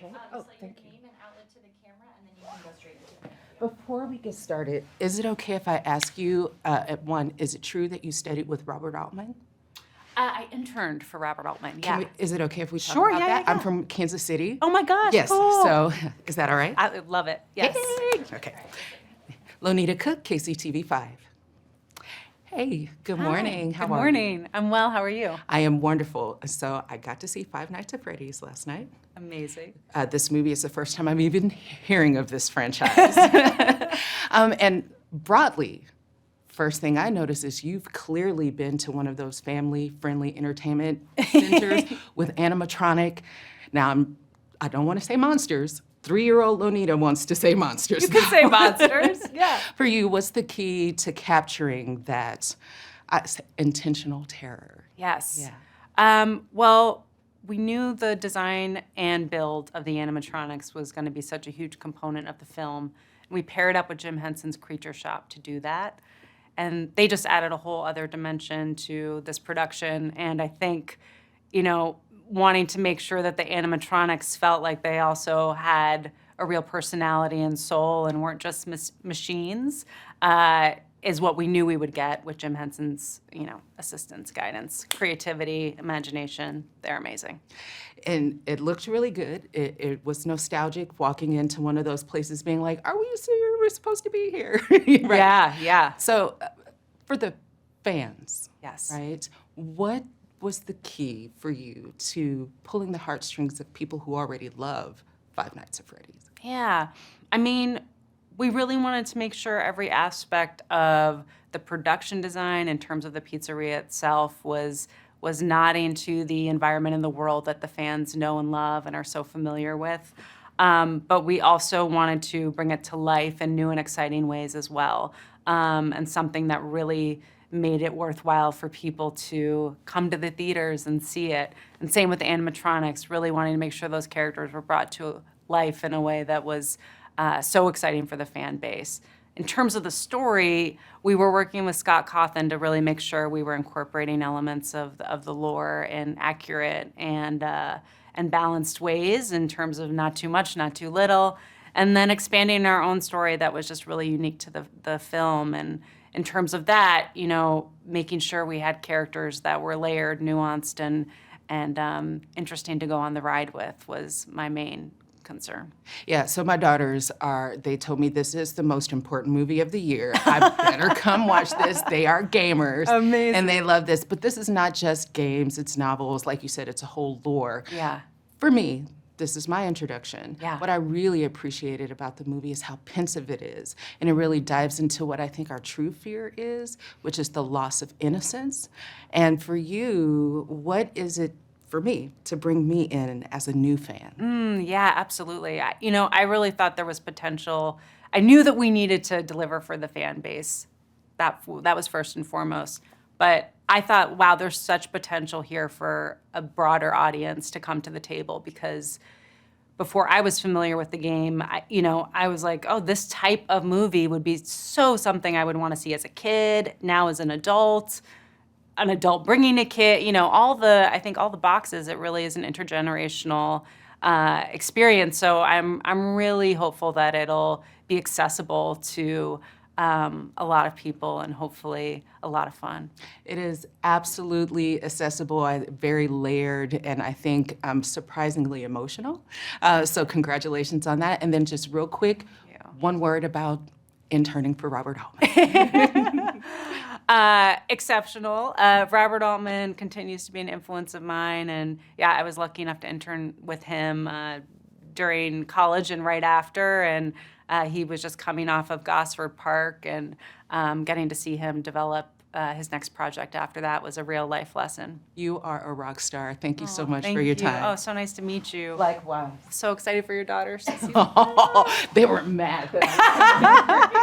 Okay. Just Thank your you. name and outlet to the camera, and then you can go straight into the interview. Before we get started, is it okay if I ask you, at one, is it true that you studied with Robert Altman? I interned for Robert Altman, yeah. Is it okay if we talk Sure, about yeah, that? yeah, I'm yeah. from Kansas City. Oh my gosh, Yes, cool. so is that all right? I love it, yes. Yay! Okay. Lonita Cook, KCTV5. Hey, good morning. How Good are you? morning. I'm well, how are you? I am wonderful. So I got to see Five Nights at Freddy's last night. Amazing. This movie is the first time I'm even hearing of this franchise. And broadly, first thing I notice is you've clearly been to one of those family-friendly entertainment centers with animatronic. Now, I don't want to say monsters. 3-year-old Lonita wants to say monsters. You can say monsters, yeah. For you, what's the key to capturing that intentional terror? Yes. Yeah. Well, we knew the design and build of the animatronics was going to be such a huge component of the film. We paired up with Jim Henson's Creature Shop to do that. And they just added a whole other dimension to this production. And I think, wanting to make sure that the animatronics felt like they also had a real personality and soul and weren't just machines, is what we knew we would get with Jim Henson's, assistance, guidance, creativity, imagination. They're amazing. And it looked really good. It was nostalgic walking into one of those places being like, are we sure we're supposed to be here? Right. Yeah. So for the fans, Yes. right, what was the key for you to pulling the heartstrings of people who already love Five Nights at Freddy's? Yeah. I mean, we really wanted to make sure every aspect of the production design in terms of the pizzeria itself was nodding to the environment in the world that the fans know and love and are so familiar with. But we also wanted to bring it to life in new and exciting ways as well, and something that really made it worthwhile for people to come to the theaters and see it. And same with the animatronics, really wanting to make sure those characters were brought to life in a way that was so exciting for the fan base. In terms of the story, we were working with Scott Cawthon to really make sure we were incorporating elements of the lore in accurate and balanced ways in terms of not too much, not too little, and then expanding our own story that was just really unique to the film. And in terms of that, making sure we had characters that were layered, nuanced, and interesting to go on the ride with was my main concern. Yeah, so my daughters they told me this is the most important movie of the year. I better come watch this. They are gamers. Amazing. And they love this. But this is not just games, it's novels. Like you said, it's a whole lore. Yeah. For me, this is my introduction. Yeah. What I really appreciated about the movie is how pensive it is. And it really dives into what I think our true fear is, which is the loss of innocence. And for you, what is it for me to bring me in as a new fan? Yeah, absolutely. I really thought there was potential. I knew that we needed to deliver for the fan base. That was first and foremost. But I thought, wow, there's such potential here for a broader audience to come to the table, because before I was familiar with the game, I was like, oh, this type of movie would be so something I would want to see as a kid, now as an adult bringing a kid, I think all the boxes. It really is an intergenerational experience. So I'm really hopeful that it'll be accessible to a lot of people and hopefully a lot of fun. It is absolutely accessible, very layered, and I think surprisingly emotional. So congratulations on that. And then just real quick, one word about interning for Robert Altman. Exceptional. Robert Altman continues to be an influence of mine, and yeah, I was lucky enough to intern with him during college and right after, and he was just coming off of Gosford Park, and getting to see him develop his next project after that was a real life lesson. You are a rock star. Thank you so much Thank for your you. time. Oh, so nice to meet you. Likewise. So excited for your daughters to see They were mad that I was